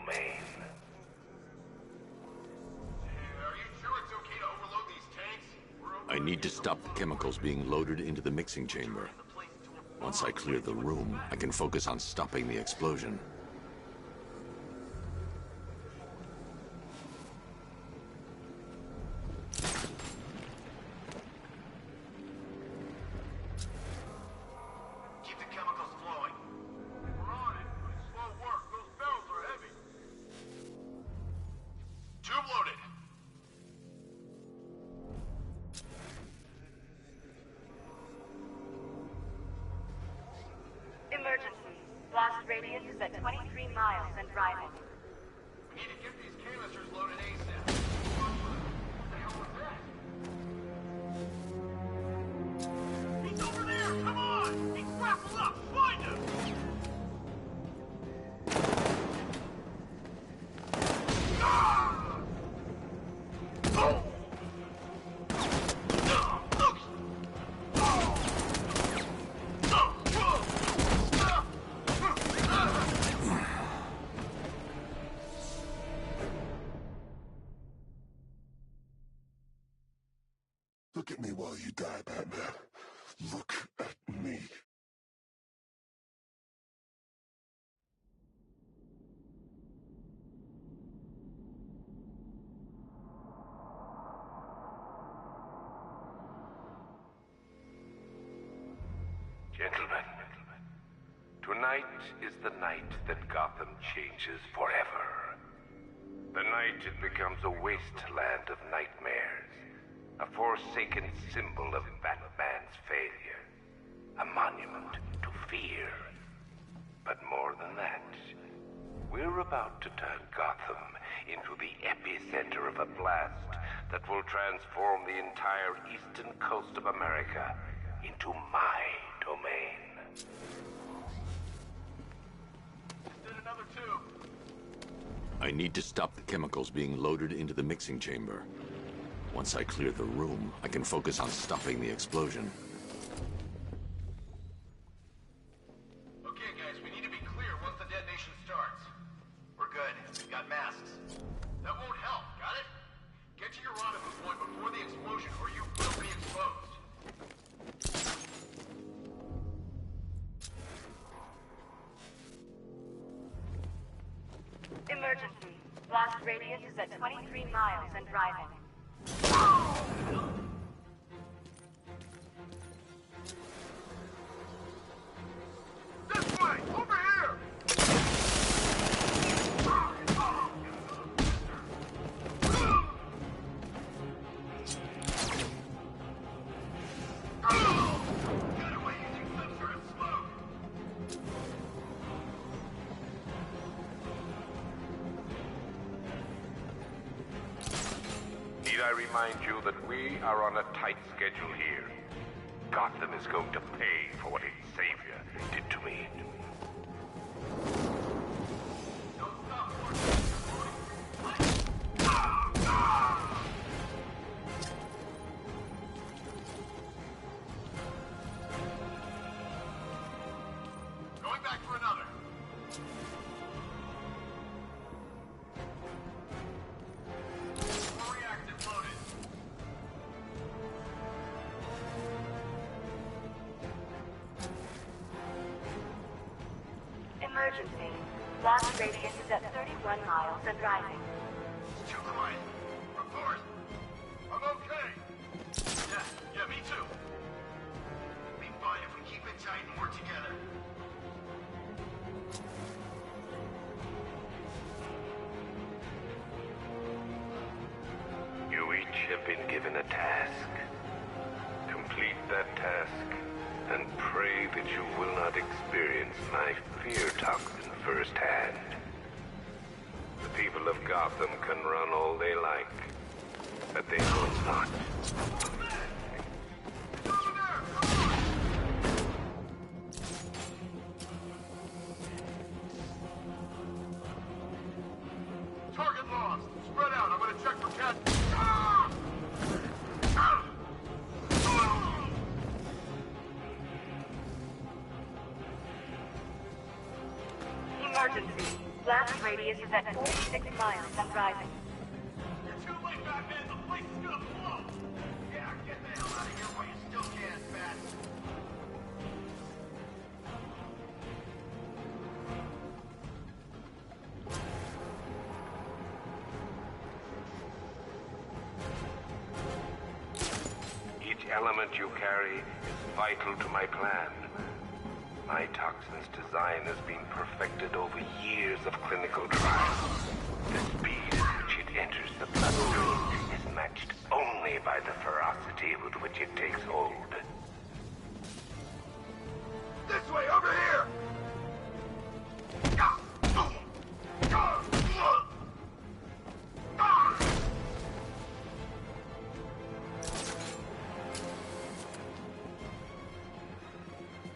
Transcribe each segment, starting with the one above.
domain. Are you sure it's okay to overload these tanks? I need to stop the chemicals being loaded into the mixing chamber. Once I clear the room, I can focus on stopping the explosion. Keep the chemicals flowing. We're on it, but it's slow work. Those barrels are heavy. Tube loaded. Emergency. Blast radius is at 23 miles and rising. We need to get these canisters loaded ASAP. What the hell was that? He's over there! Come on! He's grappled up! Find him! Ah! Oh! Look at me while you die, Batman. Look at me. Gentlemen, tonight is the night that Gotham changes forever. The night it becomes a wasteland of nightmares, a forsaken symbol of Batman's failure, a monument to fear. But more than that, we're about to turn Gotham into the epicenter of a blast that will transform the entire eastern coast of America into my domain. Did another tube. I need to stop the chemicals being loaded into the mixing chamber. Once I clear the room, I can focus on stopping the explosion. Okay, guys, we need to be clear once the detonation starts. We're good. We've got masks. That won't help, got it? Get to your rendezvous point before the explosion, or you will be exposed. Emergency. Blast radius is at 23 miles and rising. This way! Over here! Get away using some sort of smoke! Need I remind you that we are on a tight schedule here? Gotham is going to pay for what its savior did to me. Don't stop! Going back for another. More reactive loaded. Emergency. Blast radius is at 31 miles and rising. It's too quiet. Report. I'm okay. Yeah, me too. We'll be fine if we keep it tight and work together. You each have been given a task. Complete that task, and pray that you will not experience my fear toxin firsthand. The people of Gotham can run all they like, but they will not. Target lost. Spread out. I'm gonna check for cat. Ah! Ah! Ah! Emergency. Blast radius is at 46 miles and rising. You're too late, Batman! The place is gonna blow! Yeah, get the hell out of here while you still can, Bat! Each element you carry is vital to my plan. My toxin's design has been perfected over years of clinical trials. The speed at which it enters the bloodstream is matched only by the ferocity with which it takes hold. This way, over here!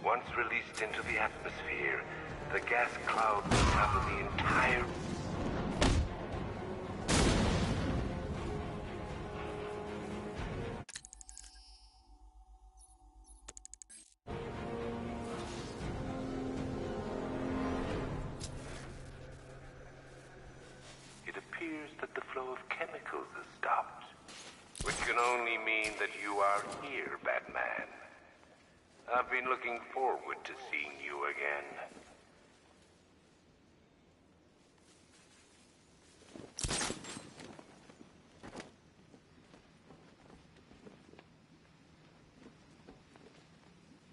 Once released into the atmosphere, the gas cloud will cover the entire... It appears that the flow of chemicals has stopped, which can only mean that you are here, Batman. I've been looking forward to seeing you again.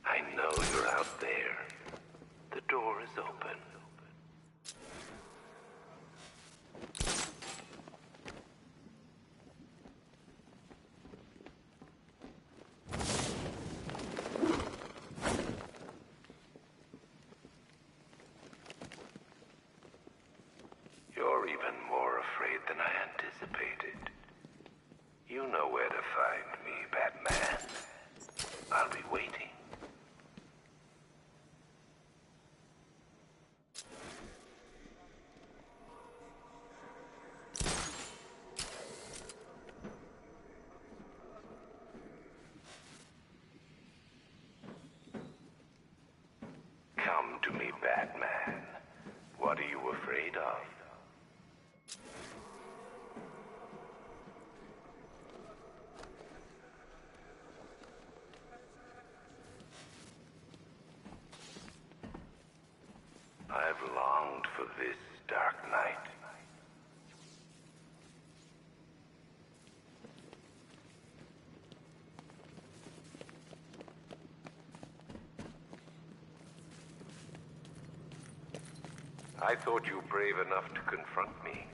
I know you're out there. The door is open. You're even more afraid than I anticipated. You know where to find me, Batman. I'll be waiting. Come to me, Batman. What are you afraid of? I've longed for this dark night. I thought you brave enough to confront me.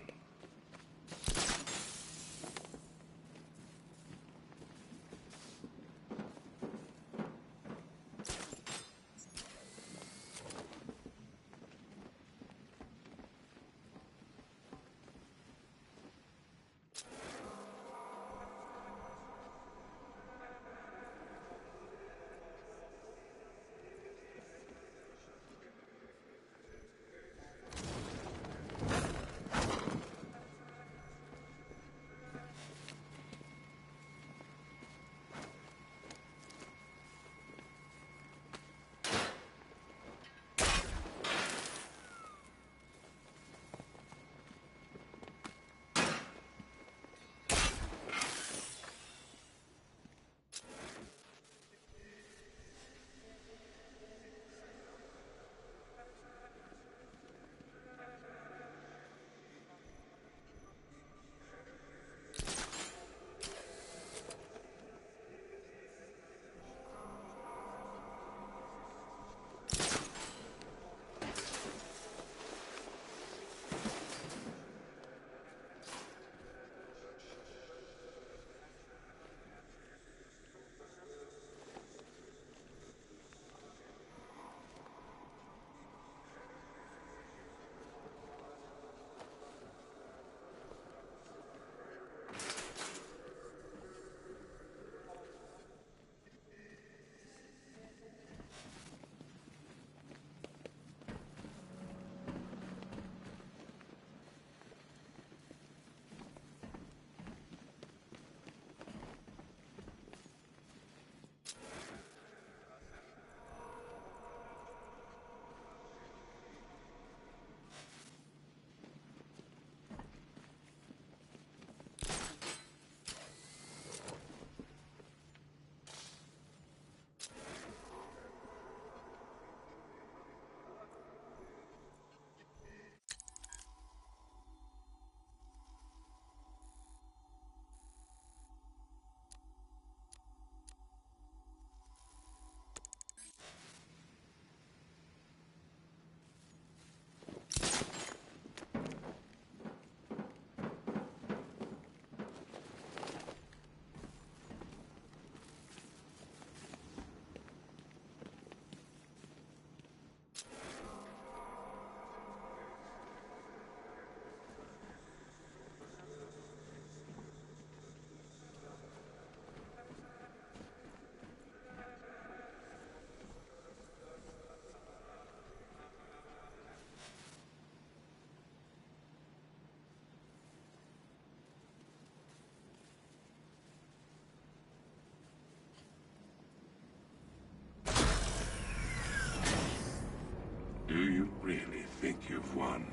think you've won.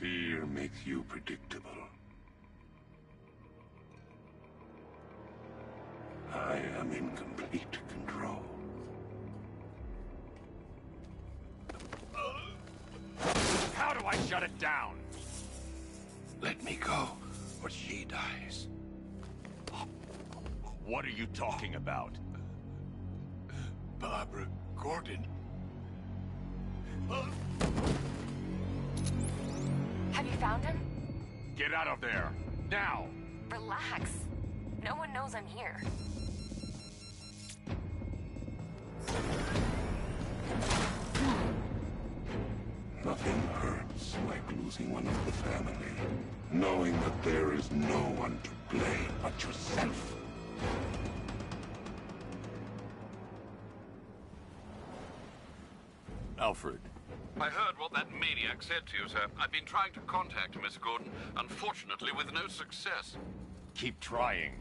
Fear makes you predictable. I am in complete control. How do I shut it down? Let me go, or she dies. What are you talking about? Barbara Gordon. Have you found him? Get out of there! Now! Relax. No one knows I'm here. Nothing hurts like losing one of the family. Knowing that there is no one to blame but yourself. Alfred. I heard what that maniac said to you, sir. I've been trying to contact Miss Gordon, unfortunately with no success. Keep trying.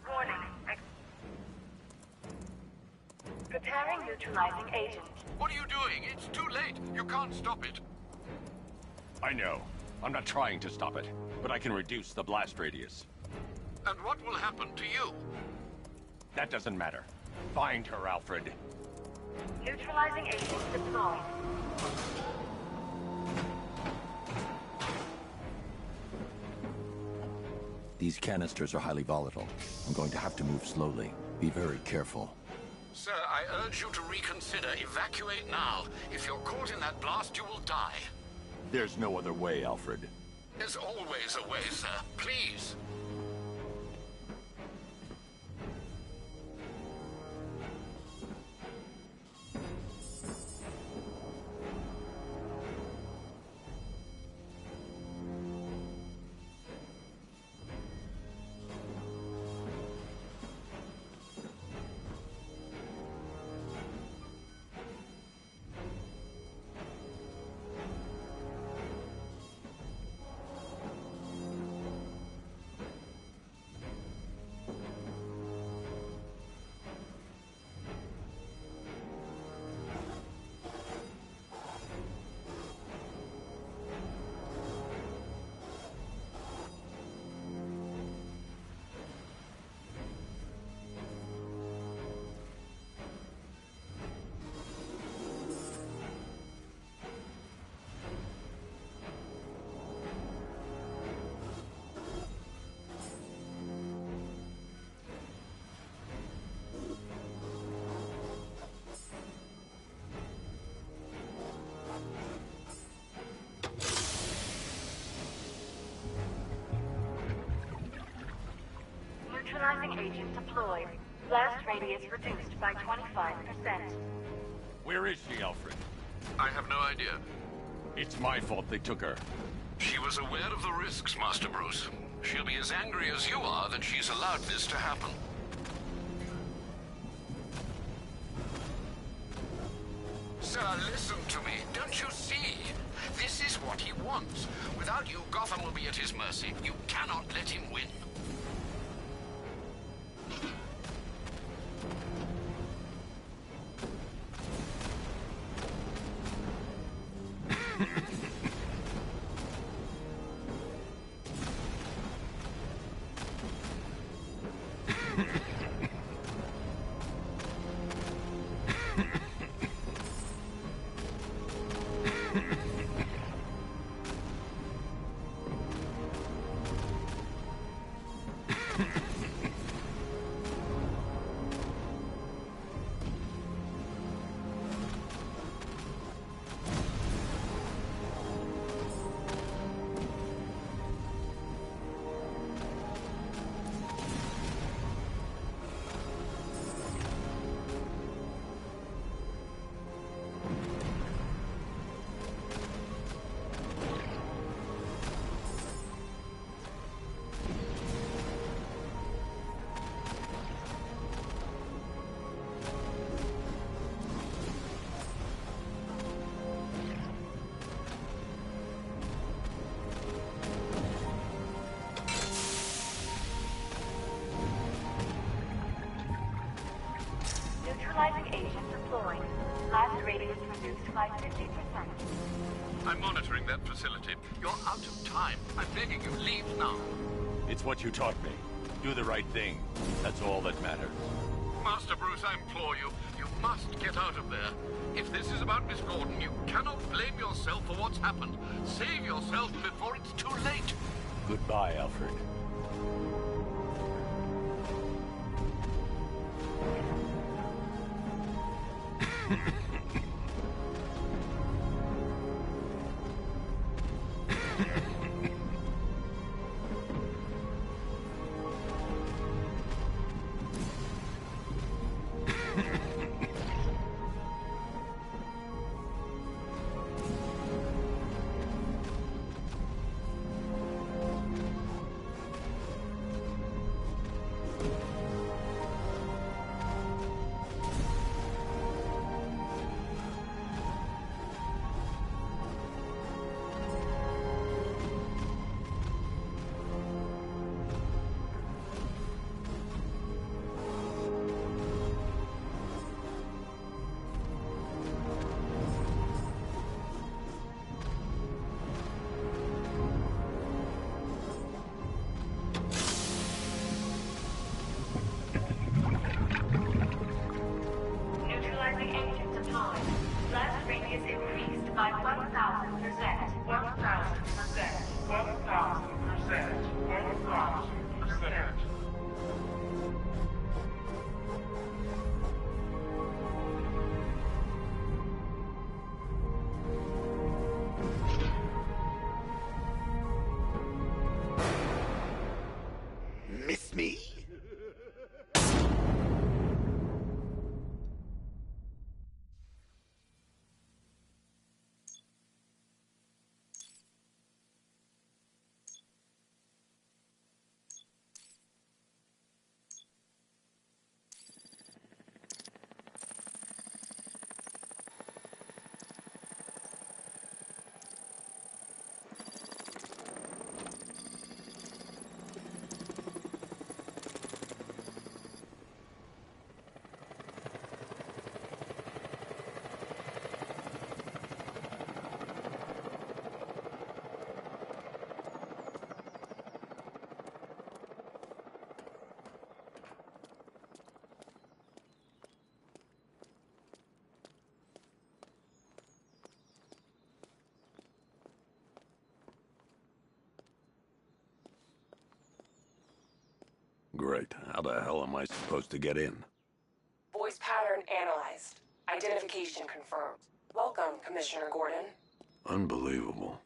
Warning. Preparing neutralizing agent. What are you doing? It's too late. You can't stop it. I know. I'm not trying to stop it, but I can reduce the blast radius. And what will happen to you? That doesn't matter. Find her, Alfred. Neutralizing agent deployed. These canisters are highly volatile. I'm going to have to move slowly. Be very careful. Sir, I urge you to reconsider. Evacuate now. If you're caught in that blast, you will die. There's no other way, Alfred. There's always a way, sir. Please. Neutralizing agent deployed. Blast radius reduced by 25%. Where is she, Alfred? I have no idea. It's my fault they took her. She was aware of the risks, Master Bruce. She'll be as angry as you are that she's allowed this to happen. Sir, listen to me. Don't you see? This is what he wants. Without you, Gotham will be at his mercy. You cannot let him win. by 50%. I'm monitoring that facility. You're out of time. I'm begging you, leave now. It's what you taught me. Do the right thing. That's all that matters. Master Bruce, I implore you, you must get out of there. If this is about Miss Gordon, you cannot blame yourself for what's happened. Save yourself before it's too late. Goodbye, Alfred. Neutralizing agent deployed. Blast radius increased by 1,000%. 1,000%. 1,000%. 1,000%. Miss me? Great. How the hell am I supposed to get in? Voice pattern analyzed. Identification confirmed. Welcome, Commissioner Gordon. Unbelievable.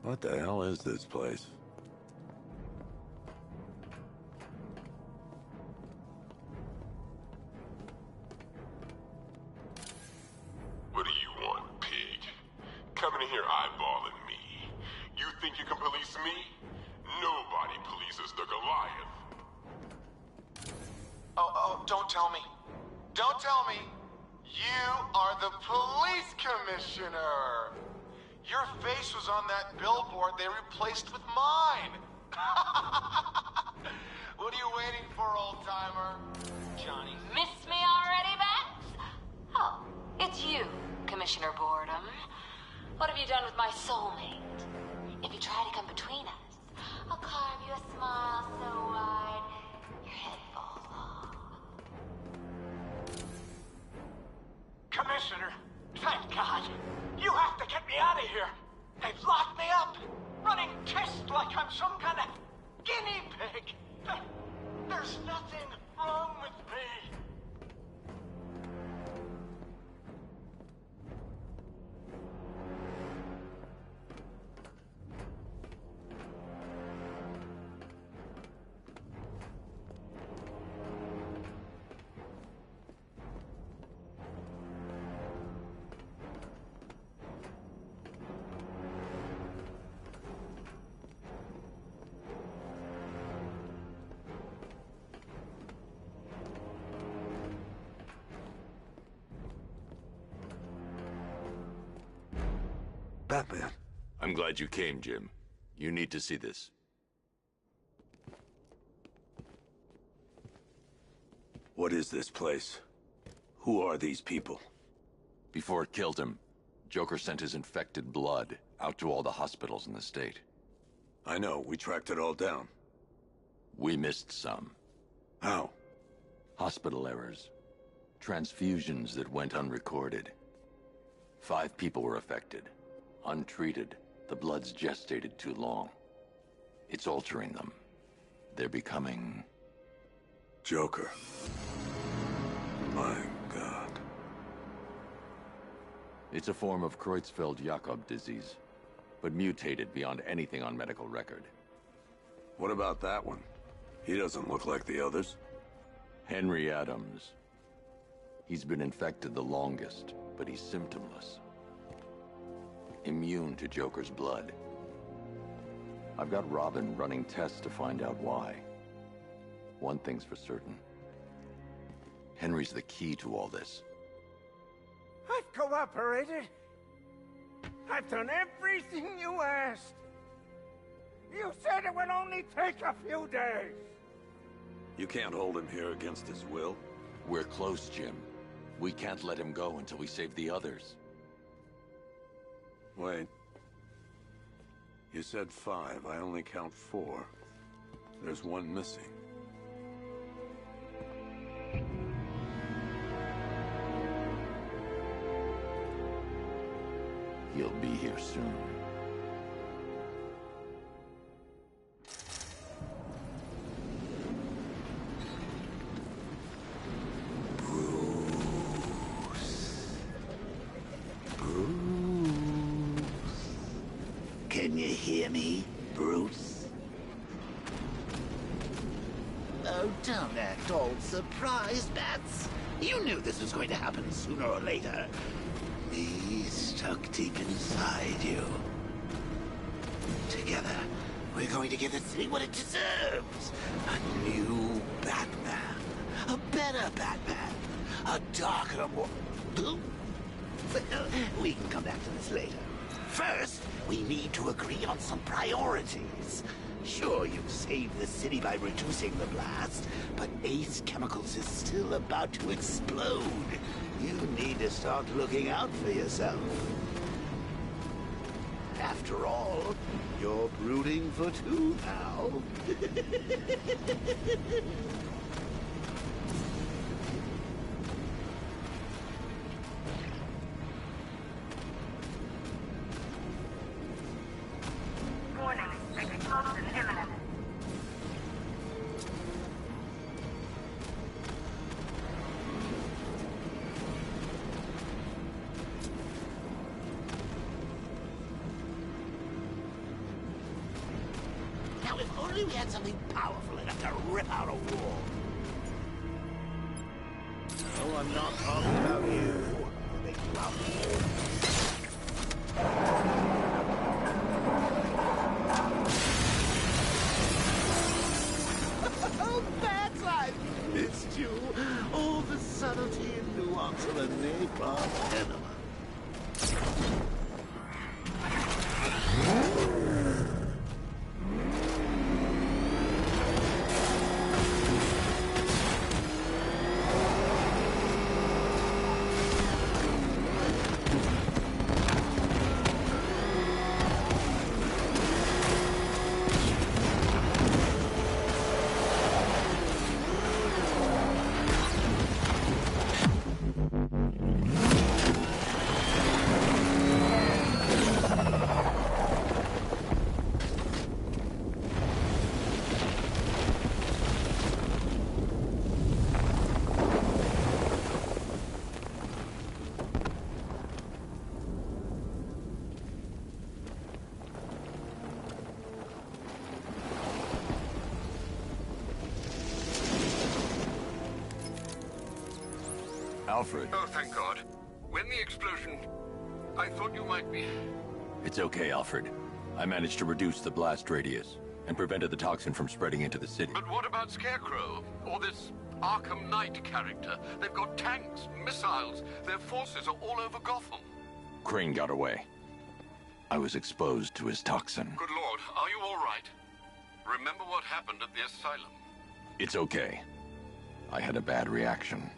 What the hell is this place? What do you want, pig? Coming in here eyeballing me. You think you can police me? Nobody polices the Goliath. Oh, don't tell me. Don't tell me. You are the police commissioner. Your face was on that billboard they replaced with mine. What are you waiting for, old-timer? Johnny. Missed me already, Max? Oh, it's you, Commissioner Boredom. What have you done with my soulmate? If you try to come between us, I'll carve you a smile so wide, your head falls off. Commissioner, thank God. You have to get me out of here. They've locked me up, running tests like I'm some kind of guinea pig. There's nothing wrong with me. Batman. I'm glad you came, Jim. You need to see this. What is this place? Who are these people? Before it killed him, Joker sent his infected blood out to all the hospitals in the state. I know, we tracked it all down. We missed some. How? Hospital errors. Transfusions that went unrecorded. 5 people were affected. Untreated, the blood's gestated too long. It's altering them. They're becoming... Joker. My God. It's a form of Creutzfeldt-Jakob disease, but mutated beyond anything on medical record. What about that one? He doesn't look like the others. Henry Adams. He's been infected the longest, but he's symptomless. Immune to Joker's blood. I've got Robin running tests to find out why. One thing's for certain. Henry's the key to all this. I've cooperated. I've done everything you asked. You said it would only take a few days. You can't hold him here against his will. We're close, Jim. We can't let him go until we save the others. Wait. You said 5. I only count 4. There's one missing. He'll be here soon. Can you hear me, Bruce? Oh, don't act all surprised, Bats. You knew this was going to happen sooner or later. Me stuck deep inside you. Together, we're going to give the city what it deserves. A new Batman. A better Batman. A darker, more... We can come back to this later. First, we need to agree on some priorities. Sure, you've saved the city by reducing the blast, but Ace Chemicals is still about to explode. You need to start looking out for yourself. After all, you're brooding for 2 now. Warning, explosion imminent. Now, if only we had something powerful enough to rip out a wall. Oh, I'm not talking about you. I'll make you out. Oh, Bats, I've missed you. All the subtlety and nuance of a napalm enema. Alfred. Oh, thank God. When the explosion... I thought you might be... It's okay, Alfred. I managed to reduce the blast radius and prevented the toxin from spreading into the city. But what about Scarecrow? Or this Arkham Knight character? They've got tanks, missiles. Their forces are all over Gotham. Crane got away. I was exposed to his toxin. Good Lord, are you all right? Remember what happened at the asylum? It's okay. I had a bad reaction.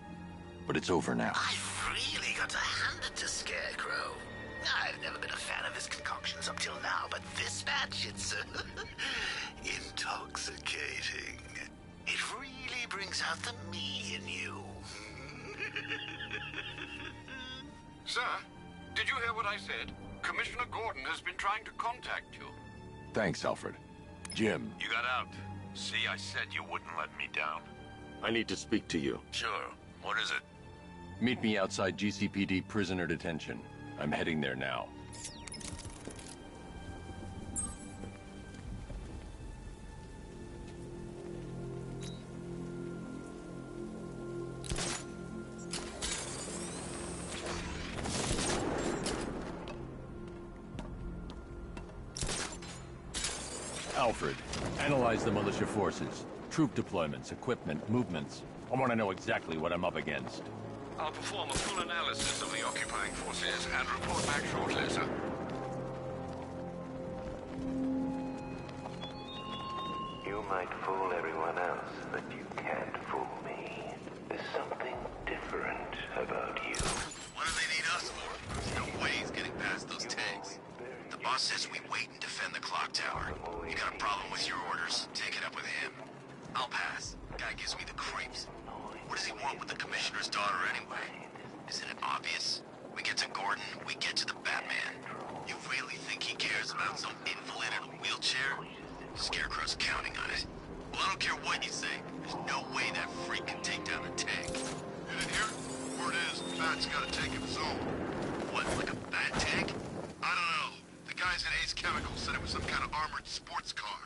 But it's over now. I've really got to hand it to Scarecrow. I've never been a fan of his concoctions up till now, but this match, it's intoxicating. It really brings out the me in you. Sir, did you hear what I said? Commissioner Gordon has been trying to contact you. Thanks, Alfred. Jim. You got out. See, I said you wouldn't let me down. I need to speak to you. Sure. What is it? Meet me outside GCPD prisoner detention. I'm heading there now. Alfred, analyze the militia forces, troop deployments, equipment, movements. I want to know exactly what I'm up against. I'll perform a full analysis of the occupying forces and report back shortly, sir. You might fool everyone else, but you can't fool me. There's something different about you. What do they need us for? There's no way he's getting past those tanks. The boss says we wait and defend the clock tower. You got a problem with your orders? Take it up with him. I'll pass. Guy gives me the creeps. What does he want with the commissioner's daughter anyway? Isn't it obvious? We get to Gordon, we get to the Batman. You really think he cares about some invalid in a wheelchair? Scarecrow's counting on it. Well, I don't care what you say. There's no way that freak can take down a tank. You didn't hear? Word is, Bat's got a tank of his own. What, like a Bat tank? I don't know. The guys at Ace Chemical said it was some kind of armored sports car.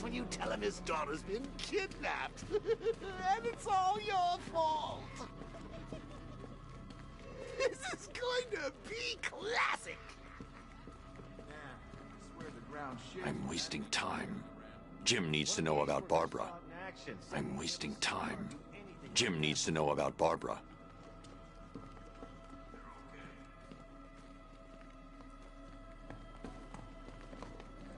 When you tell him his daughter's been kidnapped. And it's all your fault. This is going to be classic. I'm wasting time. Jim needs to know about Barbara. I'm wasting time. Jim needs to know about Barbara.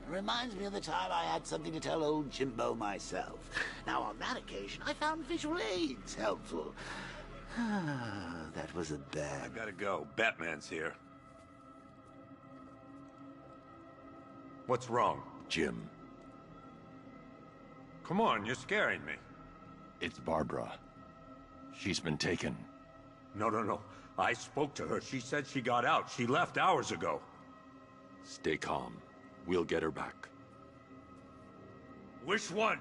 Reminds me of the time I had something to tell old Jimbo myself. Now, on that occasion, I found visual aids helpful. That was a bad... I gotta go. Batman's here. What's wrong? Jim. Come on, you're scaring me. It's Barbara. She's been taken. No. I spoke to her. She said she got out. She left hours ago. Stay calm. We'll get her back. Which one?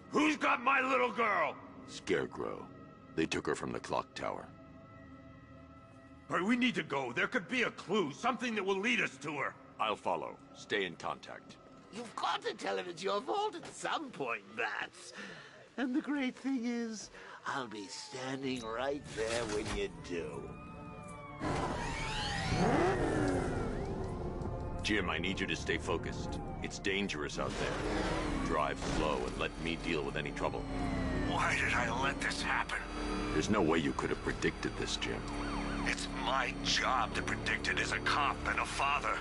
Who's got my little girl? Scarecrow. They took her from the clock tower. All right, we need to go. There could be a clue, something that will lead us to her. I'll follow. Stay in contact. You've got to tell him it's your fault at some point, Bats. And the great thing is, I'll be standing right there when you do. Jim, I need you to stay focused. It's dangerous out there. Drive slow and let me deal with any trouble. Why did I let this happen? There's no way you could have predicted this, Jim. It's my job to predict it as a cop and a father.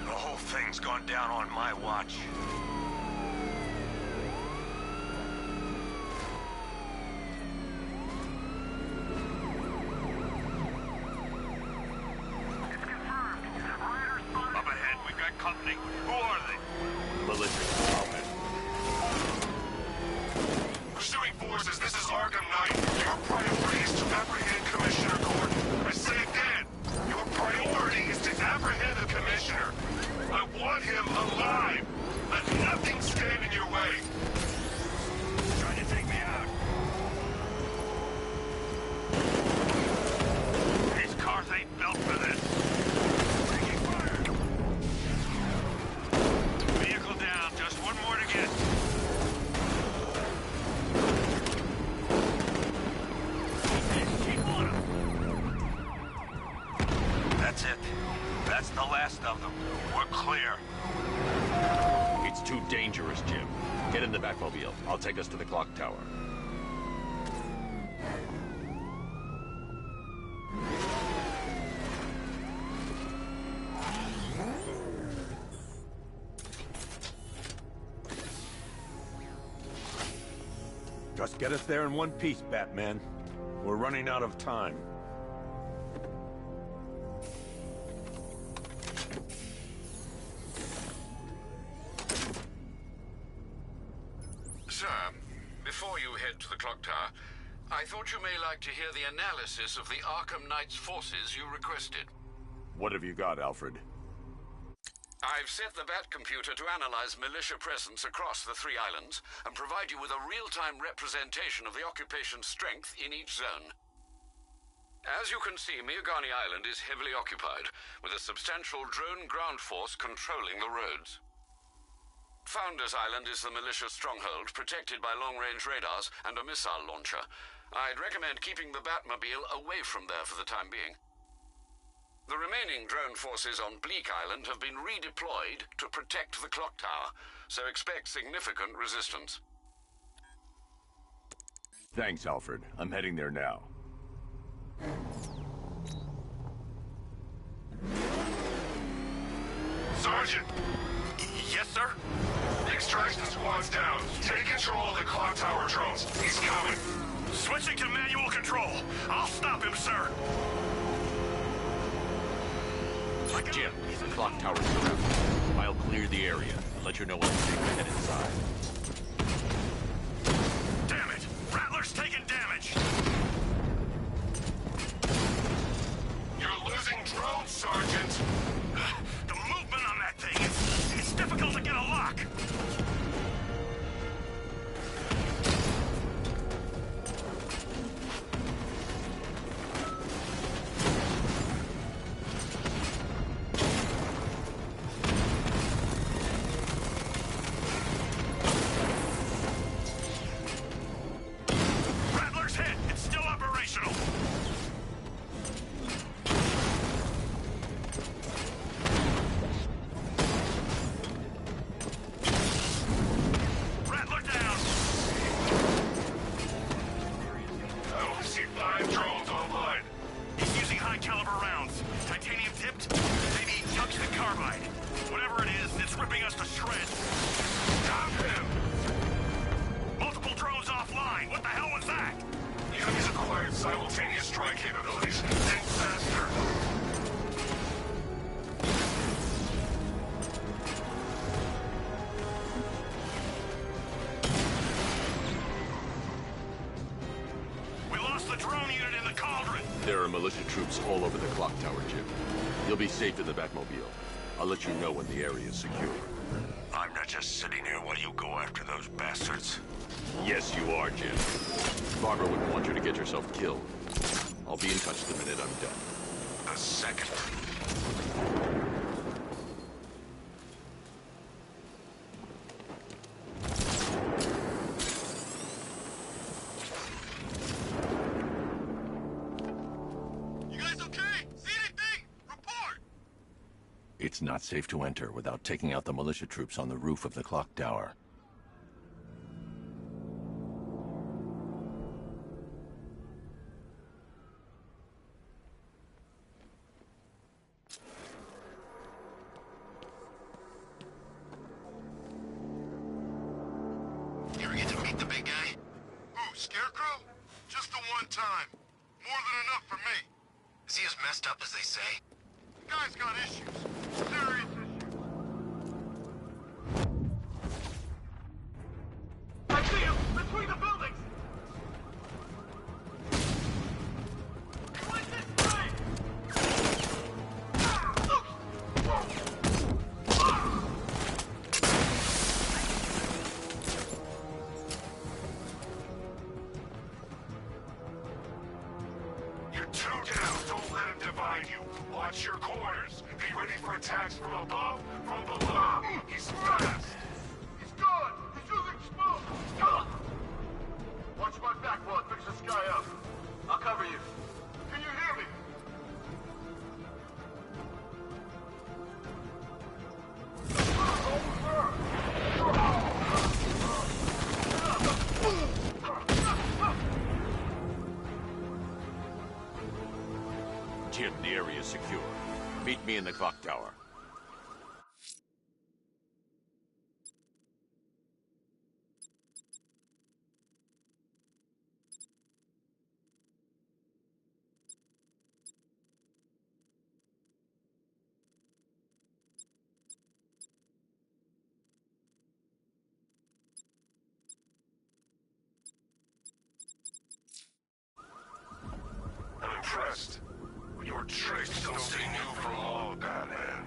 The whole thing's gone down on my watch. Company. Who are they? Militia. Pursuing forces, this is Arkham Knight. Your priority is to apprehend Commissioner Gordon. I say again, your priority is to apprehend the Commissioner. I want him alive. Let nothing stand in your way. Trying to take me That's the last of them. We're clear. It's too dangerous, Jim. Get in the Batmobile. I'll take us to the clock tower. Just get us there in one piece, Batman. We're running out of time. Sir, before you head to the clock tower, I thought you may like to hear the analysis of the Arkham Knight's forces you requested. What have you got, Alfred? I've set the Bat computer to analyze militia presence across the 3 islands and provide you with a real-time representation of the occupation's strength in each zone. As you can see, Miagani Island is heavily occupied, with a substantial drone ground force controlling the roads. Founders Island is the militia stronghold, protected by long-range radars and a missile launcher. I'd recommend keeping the Batmobile away from there for the time being. The remaining drone forces on Bleak Island have been redeployed to protect the clock tower, so expect significant resistance. Thanks, Alfred. I'm heading there now. Sergeant! Yes, sir? Extraction squad's down. Take control of the clock tower drones. He's coming. Switching to manual control. I'll stop him, sir. Jim, the clock tower's surrounded. I'll clear the area and let you know when I'm taking head inside. Damn it! Rattler's taking damage! You're losing drones, Sergeant! The movement on that thing, it's difficult to get a lock! Simultaneous strike capabilities. Think faster. We lost the drone unit in the cauldron. There are militia troops all over the clock tower, Jim. You'll be safe in the Batmobile. I'll let you know when the area is secure. I'm not just sitting here while you go after those bastards. Yes, you are, Jim. Barbara wouldn't want you to get yourself killed. I'll be in touch the minute I'm done. A second. You guys okay? See anything? Report! It's not safe to enter without taking out the militia troops on the roof of the clock tower. Time. More than enough for me. Is he as messed up as they say? The guy's got issues. Serious issues. I see him! Between the buildings! Like this way! Watch your corners. Be ready for attacks from above, from below. He's fast. He's gone. He's using smoke. Go. Watch my back while I fix this guy up. I'll cover you. Can you hear me? Jim, the area is secure. Meet me in the clock tower. I'm impressed. Your tricks don't stay new for long, Batman.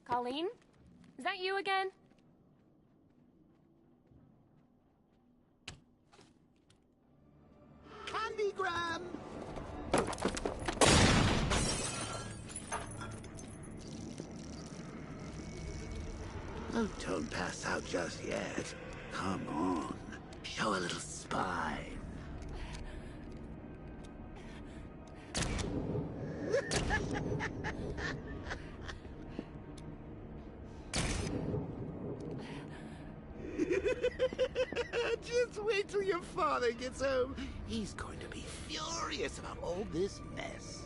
Colleen? Is that you again? Candygram! Oh, don't pass out just yet. Come on. Show a little spine. Just wait till your father gets home. He's going to be furious about all this mess.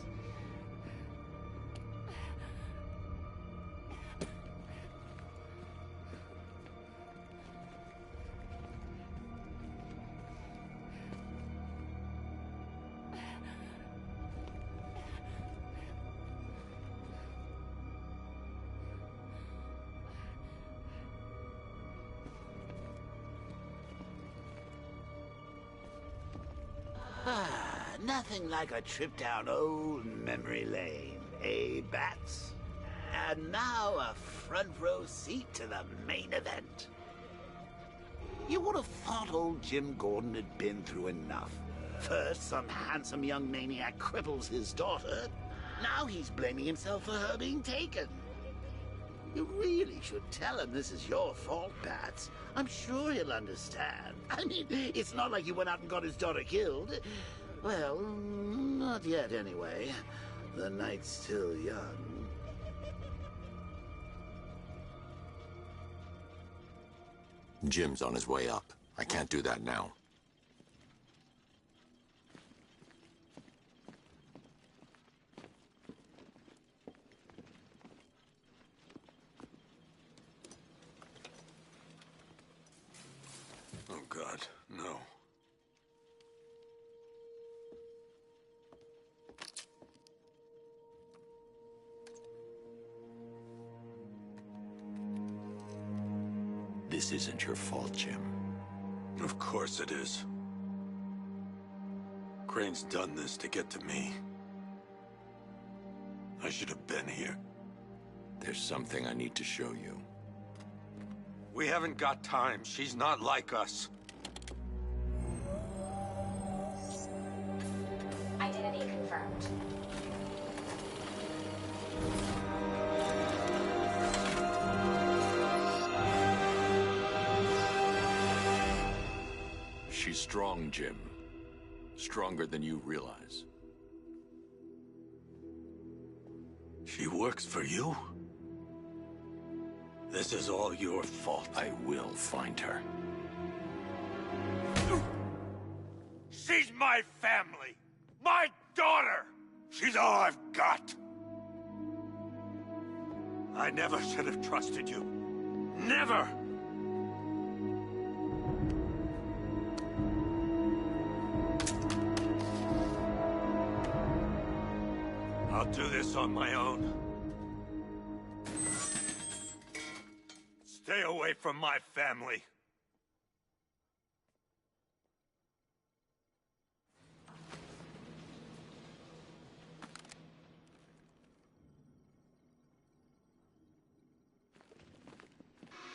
Nothing like a trip down old memory lane, eh, Bats? And now a front row seat to the main event. You would have thought old Jim Gordon had been through enough. First, some handsome young maniac cripples his daughter. Now he's blaming himself for her being taken. You really should tell him this is your fault, Bats. I'm sure he'll understand. I mean, it's not like you went out and got his daughter killed. Well, not yet anyway. The night's still young. Jim's on his way up. I can't do that now. Oh, God, no. This isn't your fault, Jim. Of course it is. Crane's done this to get to me. I should have been here. There's something I need to show you. We haven't got time. She's not like us. Identity confirmed. She's strong, Jim. Stronger than you realize. She works for you? This is all your fault. I will find her. She's my family! My daughter! She's all I've got! I never should have trusted you. Never! I'll do this on my own. Stay away from my family.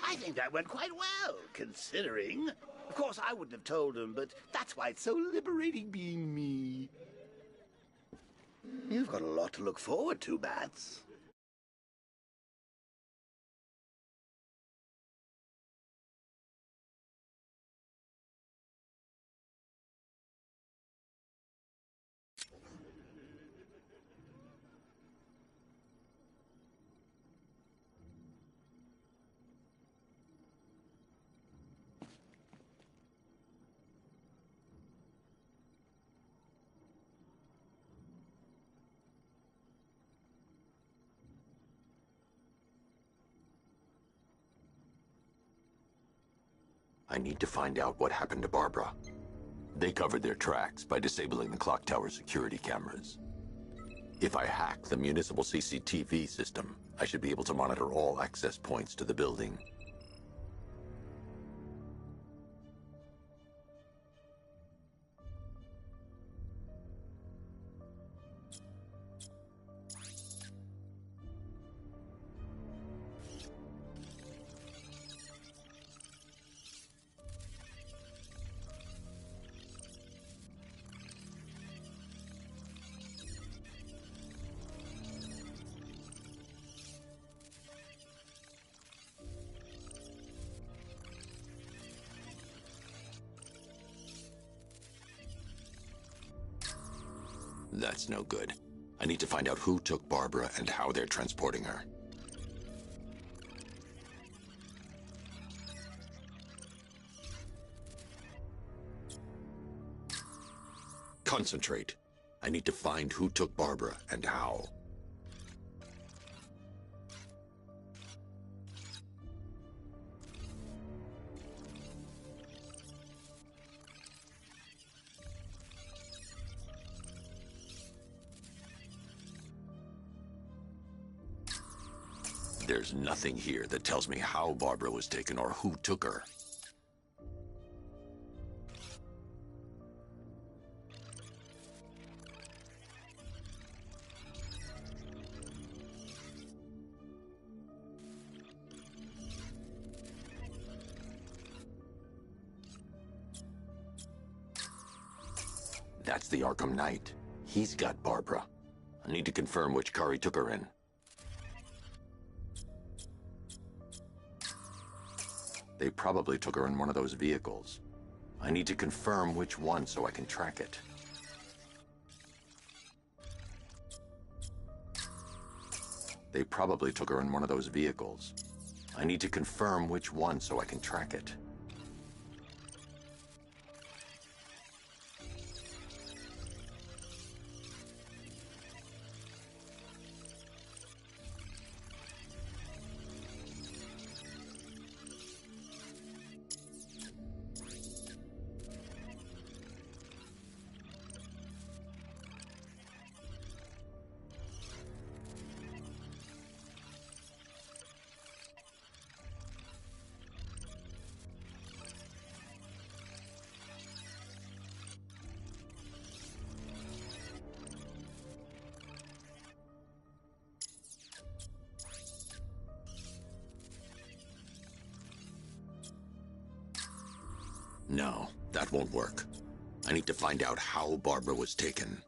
I think that went quite well, considering. Of course, I wouldn't have told him, but that's why it's so liberating being me. You've got a lot to look forward to, Bats. I need to find out what happened to Barbara. They covered their tracks by disabling the clock tower security cameras. If I hack the municipal CCTV system, I should be able to monitor all access points to the building. That's no good. I need to find out who took Barbara and how they're transporting her. Concentrate. I need to find who took Barbara and how. There's nothing here that tells me how Barbara was taken or who took her. That's the Arkham Knight. He's got Barbara. I need to confirm which car he took her in. They probably took her in one of those vehicles. I need to confirm which one so I can track it. They probably took her in one of those vehicles. I need to confirm which one so I can track it. No, that won't work. I need to find out how Barbara was taken.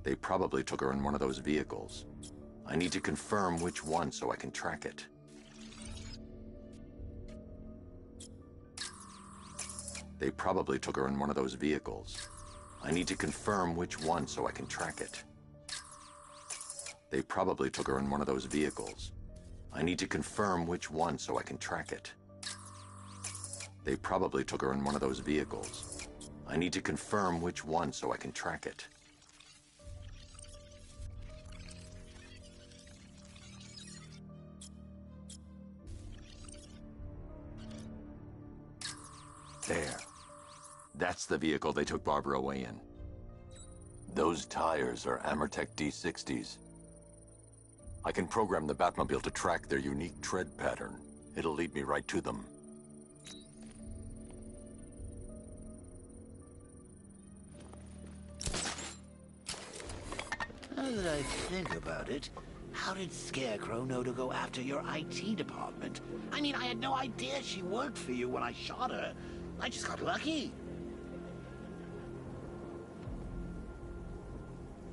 They probably took her in one of those vehicles. I need to confirm which one so I can track it. They probably took her in one of those vehicles. I need to confirm which one so I can track it. They probably took her in one of those vehicles. I need to confirm which one so I can track it. They probably took her in one of those vehicles. I need to confirm which one so I can track it. There. That's the vehicle they took Barbara away in. Those tires are Amertech D60s. I can program the Batmobile to track their unique tread pattern. It'll lead me right to them. Now that I think about it, how did Scarecrow know to go after your IT department? I mean, I had no idea she worked for you when I shot her. I just got lucky.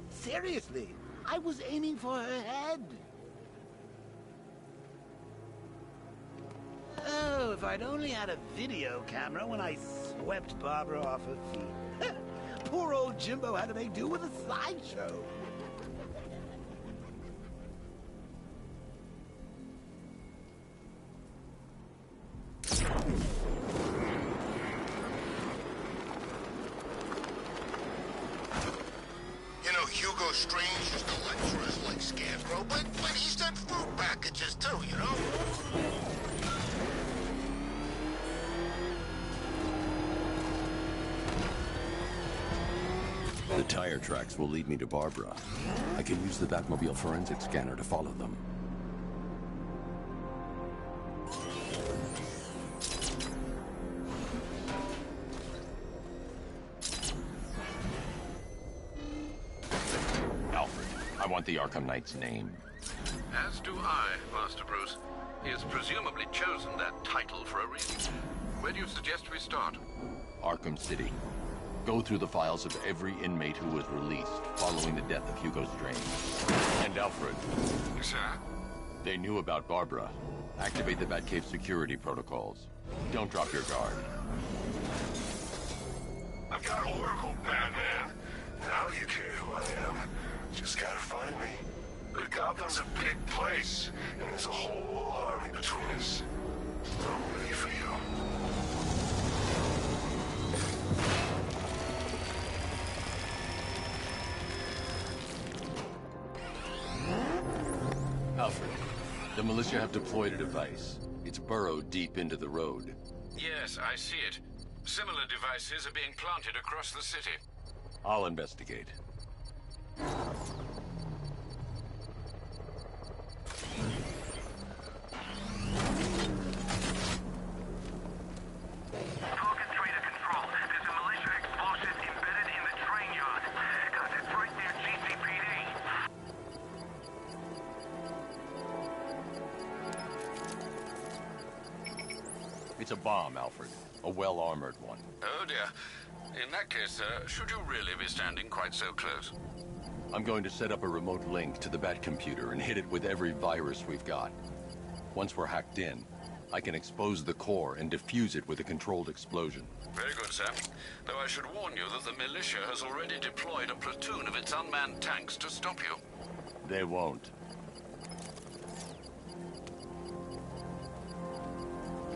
Seriously, I was aiming for her head. Oh, if I'd only had a video camera when I swept Barbara off her feet. Poor old Jimbo had to make do with a slideshow. Hugo Strange used to lecture us like Scarecrow, but he sent fruit packages too, you know? The tire tracks will lead me to Barbara. I can use the Batmobile forensic scanner to follow them. I want the Arkham Knight's name. As do I, Master Bruce. He has presumably chosen that title for a reason. Where do you suggest we start? Arkham City. Go through the files of every inmate who was released following the death of Hugo Strange. And Alfred. Sir? They knew about Barbara. Activate the Batcave security protocols. Don't drop your guard. I've got Oracle, Batman. Now you care who I am. Just gotta find me. But Gotham's a big place, and there's a whole army between us. I'm ready for you. Alfred, the militia have deployed a device. It's burrowed deep into the road. Yes, I see it. Similar devices are being planted across the city. I'll investigate. It's a bomb, Alfred. A well-armored one. Oh dear. In that case, should you really be standing quite so close? I'm going to set up a remote link to the Batcomputer and hit it with every virus we've got. Once we're hacked in, I can expose the core and defuse it with a controlled explosion. Very good, sir. Though I should warn you that the militia has already deployed a platoon of its unmanned tanks to stop you. They won't.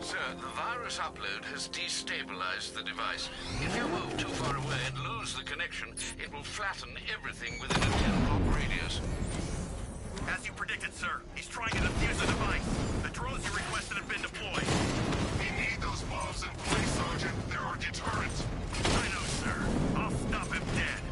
Sir, the virus upload has destabilized the device. If you move too far away and lose the connection, it will flatten everything within a 10-block radius. As you predicted, sir, he's trying to defuse the device. The drones you requested have been deployed. We need those bombs in place, Sergeant. They're our deterrent. I know, sir. I'll stop him dead.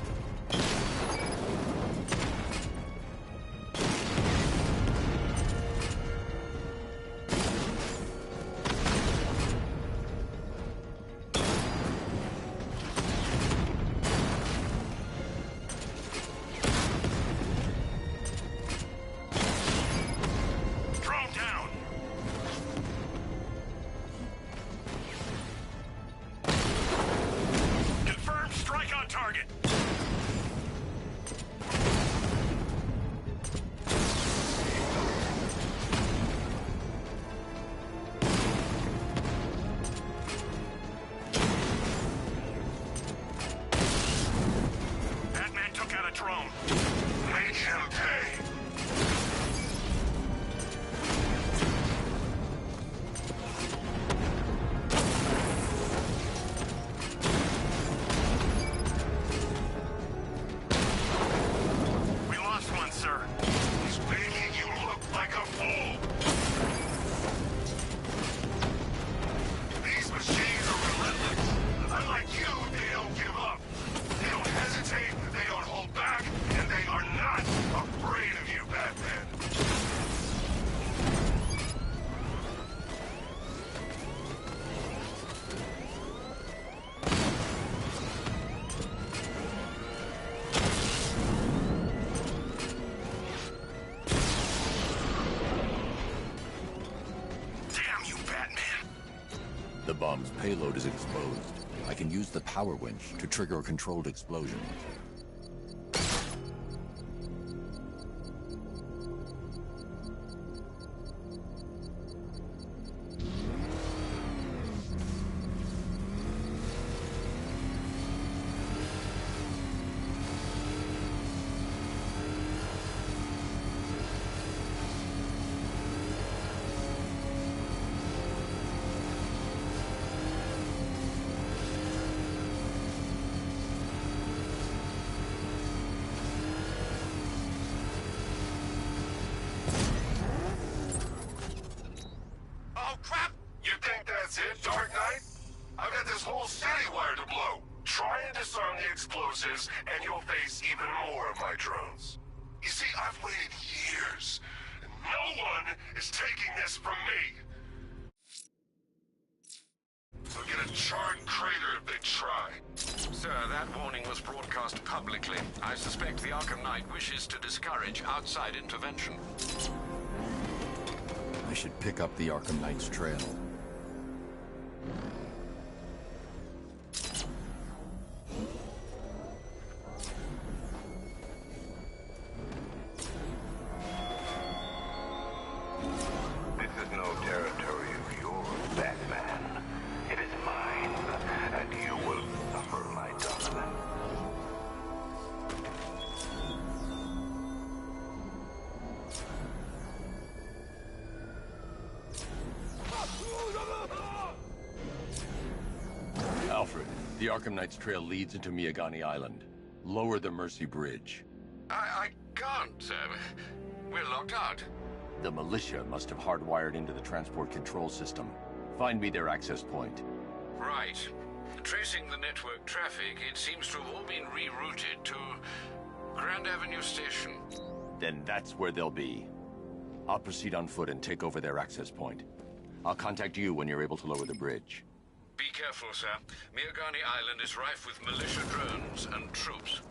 The bomb's payload is exposed. I can use the power winch to trigger a controlled explosion. And you'll face even more of my drones. You see, I've waited years, and no one is taking this from me. They'll get a charred crater if they try. Sir, that warning was broadcast publicly. I suspect the Arkham Knight wishes to discourage outside intervention. I should pick up the Arkham Knight's trail. Alfred, the Arkham Knight's trail leads into Miagani Island. Lower the Mercy Bridge. I can't, sir. We're locked out. The militia must have hardwired into the transport control system. Find me their access point. Right. Tracing the network traffic, it seems to have all been rerouted to Grand Avenue Station. Then that's where they'll be. I'll proceed on foot and take over their access point. I'll contact you when you're able to lower the bridge. Be careful, sir. Miagani Island is rife with militia drones and troops.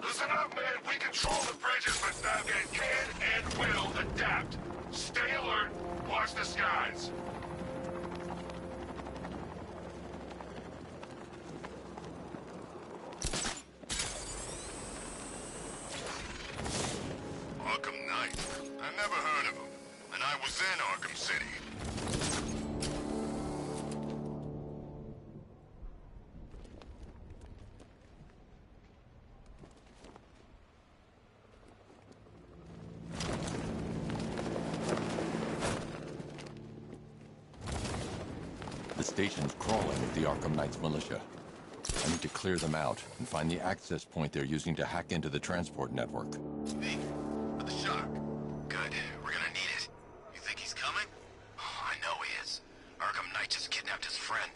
Listen up, man. We control the bridges, but Batman can and will adapt. Stay alert. Watch the skies. Arkham Knight. I never heard of him. And I was in Arkham City. The station's crawling with the Arkham Knight's militia. I need to clear them out and find the access point they're using to hack into the transport network. Me? For the shock. Good. We're gonna need it. You think he's coming? Oh, I know he is. Arkham Knight just kidnapped his friend.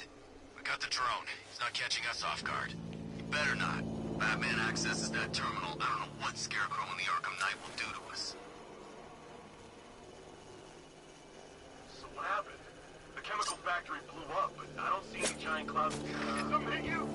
We got the drone. He's not catching us off guard. He better not. Batman accesses that terminal. I don't know what Scarecrow and the Arkham Knight will do to us. So what happened? The chemical factory blew up, but I don't see any giant clouds. Did something hit you?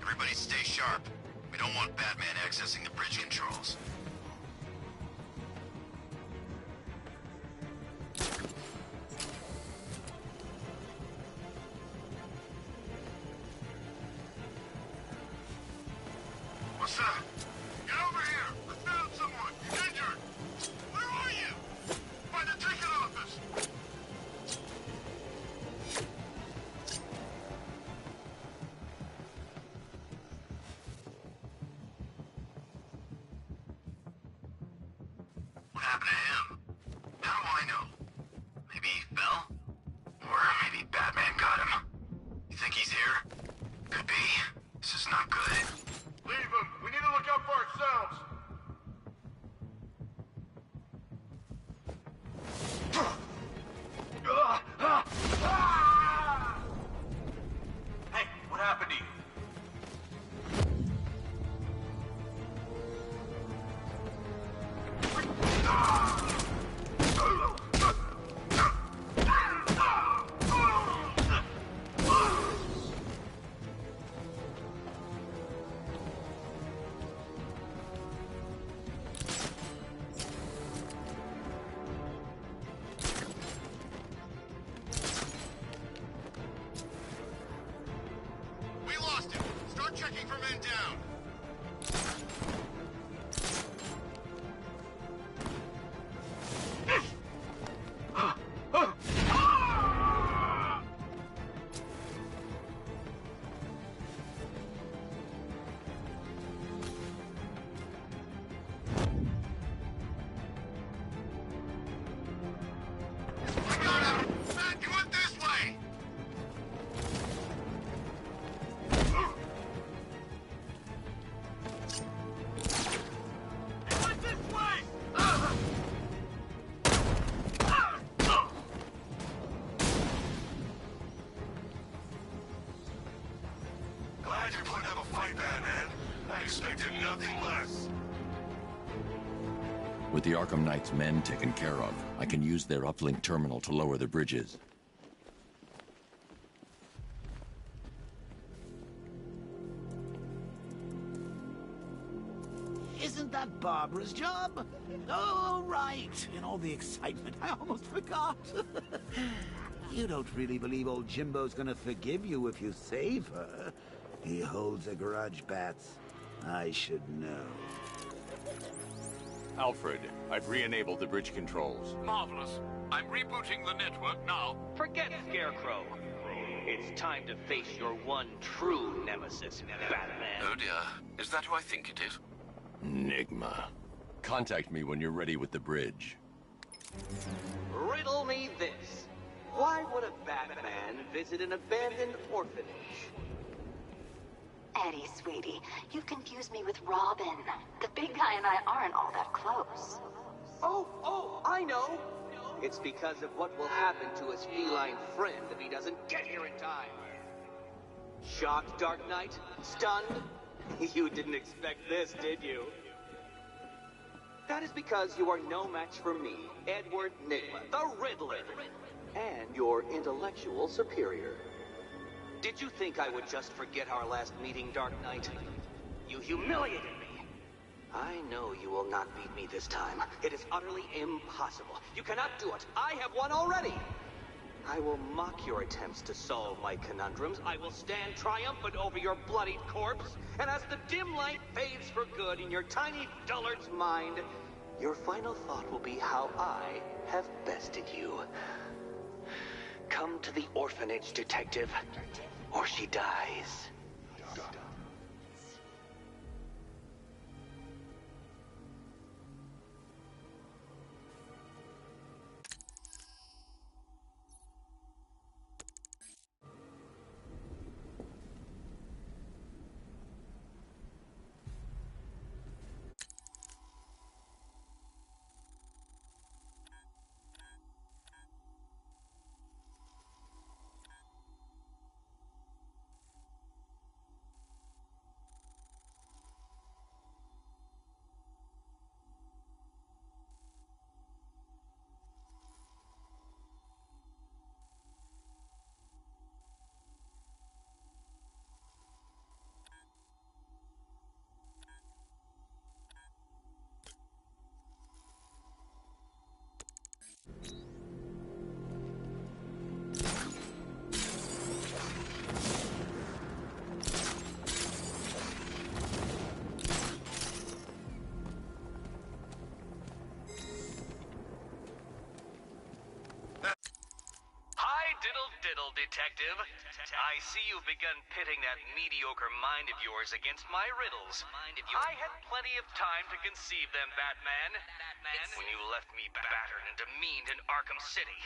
Everybody stay sharp. We don't want Batman accessing the bridge controls. What's up? Get over here! I found someone! He's injured! Where are you? By the ticket office! What happened to him? How do I know? Maybe he fell? Or maybe Batman got him. You think he's here? Could be. This is not good. Leave for ourselves! Hey, what happened to you? We lost him. Start checking for men down. We got him! Man, come on this way! He went this way! Glad you're putting up a fight, Batman. I expected nothing less. With the Arkham Knight's men taken care of, I can use their uplink terminal to lower the bridges. Isn't that Barbara's job? Oh, right. In all the excitement, I almost forgot. You don't really believe old Jimbo's gonna forgive you if you save her. He holds a grudge, Bats. I should know. Alfred, I've re-enabled the bridge controls. Marvelous. I'm rebooting the network now. Forget Scarecrow. It's time to face your one true nemesis, Batman. Oh dear. Is that who I think it is? Enigma. Contact me when you're ready with the bridge. Riddle me this. Why would a Batman visit an abandoned orphanage? Eddie, sweetie, you confused me with Robin. The big guy and I aren't all that close. Oh, I know. It's because of what will happen to his feline friend if he doesn't get here in time. Shocked, Dark Knight? Stunned? You didn't expect this, did you? That is because you are no match for me, Edward Nigma, the Riddler, and your intellectual superior. Did you think I would just forget our last meeting, Dark Knight? You humiliated me. I know you will not beat me this time. It is utterly impossible. You cannot do it. I have won already. I will mock your attempts to solve my conundrums. I will stand triumphant over your bloodied corpse. And as the dim light fades for good in your tiny dullard's mind, your final thought will be how I have bested you. Come to the orphanage, detective, or she dies. Detective. I see you've begun pitting that mediocre mind of yours against my riddles. I had plenty of time to conceive them, Batman. When you left me battered and demeaned in Arkham City.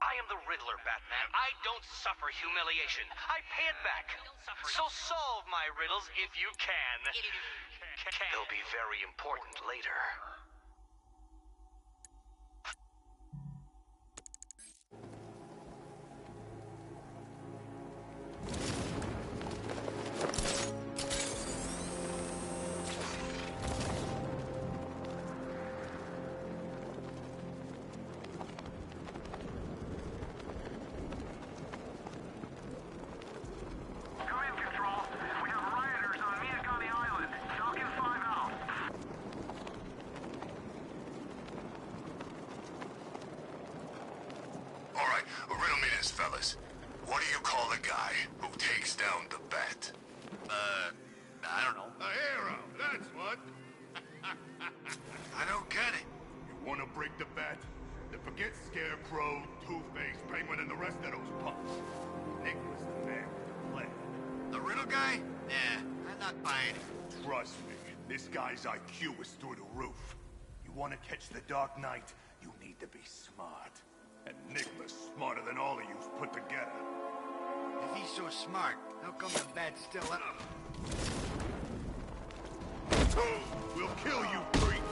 I am the Riddler, Batman. I don't suffer humiliation. I pay it back. So solve my riddles if you can. They'll be very important later. Fellas, what do you call the guy who takes down the bat? I don't know. A hero, that's what. I don't get it. You want to break the bat? Then forget Scarecrow, Two-Face, Penguin, and the rest of those punks. Nick was the man with the plan. The riddle guy? Nah, I'm not buying it. Trust me, this guy's IQ is through the roof. You want to catch the Dark Knight, you need to be smart. And Enigma's smarter than all of you put together. If he's so smart, how come the bat's still up? We'll kill you, freak!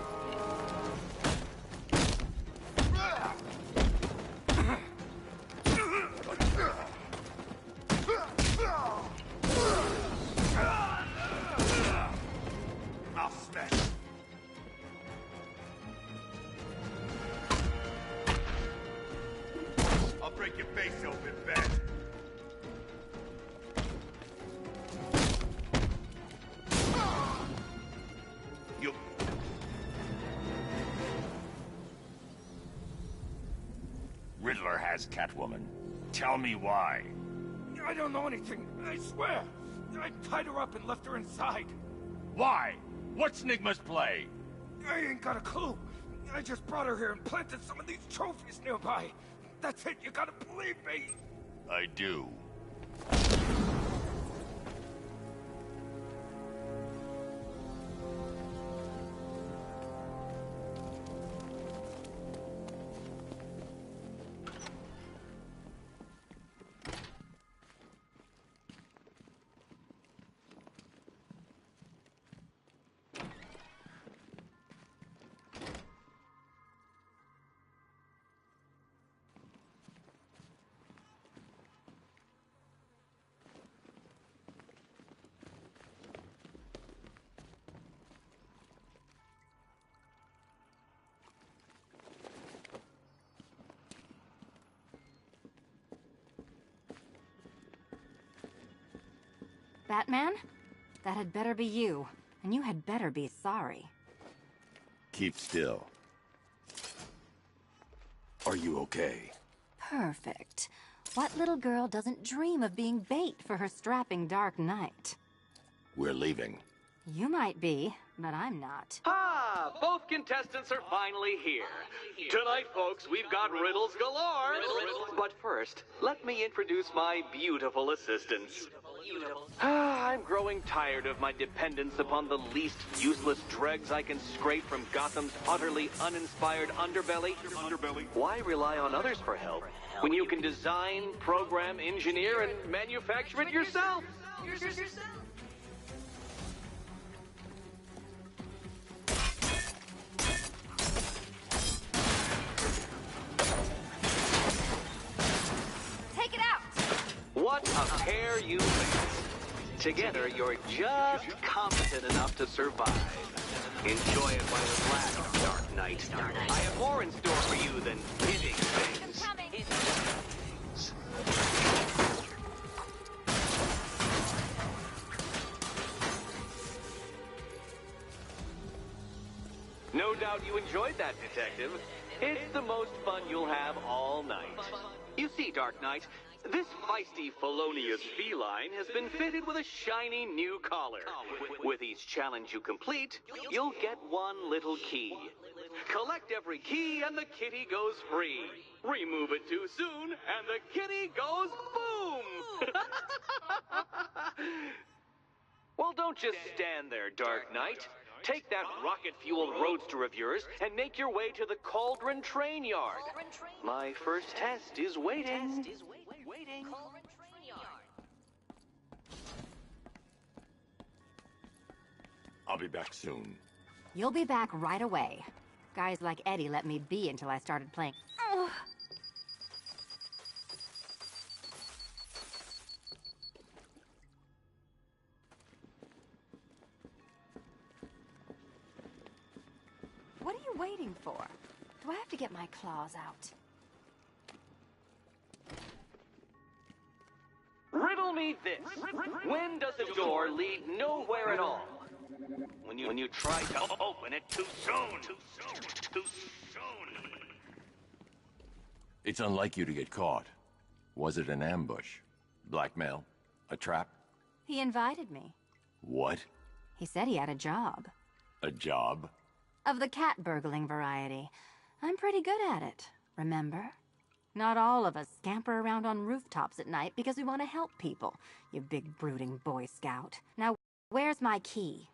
I'll smash you. I'll break your face open, Bat. You... Riddler has Catwoman. Tell me why. I don't know anything, I swear. I tied her up and left her inside. Why? What's Nigma's play? I ain't got a clue. I just brought her here and planted some of these trophies nearby. That's it, you gotta believe me. I do. Batman? That had better be you. And you had better be sorry. Keep still. Are you okay? Perfect. What little girl doesn't dream of being bait for her strapping Dark Knight? We're leaving. You might be, but I'm not. Ah, both contestants are finally here. Tonight, folks, we've got riddles galore. But first, let me introduce my beautiful assistants. I'm growing tired of my dependence upon the least useless dregs I can scrape from Gotham's utterly uninspired underbelly. Why rely on others for help when you can design, program, engineer, and manufacture it yourself? Take it out! What a pair you make. Together, you're just competent enough to survive. Enjoy it while it lasts, Dark Knight. I have more in store for you than hitting things. No doubt you enjoyed that, Detective. It's the most fun you'll have all night. You see, Dark Knight, this feisty, felonious feline has been fitted with a shiny new collar. With each challenge you complete, you'll get one little key. Collect every key and the kitty goes free. Remove it too soon and the kitty goes boom! Well, don't just stand there, Dark Knight. Take that rocket-fueled roadster of yours and make your way to the Cauldron Train Yard. My first test is waiting. I'll be back soon. You'll be back right away. Guys like Eddie let me be until I started playing. Ugh. What are you waiting for? Do I have to get my claws out? Riddle me this. When does a door lead nowhere at all? When you try to open it too soon. Too soon. It's unlike you to get caught. Was it an ambush? Blackmail? A trap? He invited me. What? He said he had a job. A job? Of the cat burgling variety. I'm pretty good at it, remember? Not all of us scamper around on rooftops at night because we want to help people, you big brooding Boy Scout. Now, where's my key?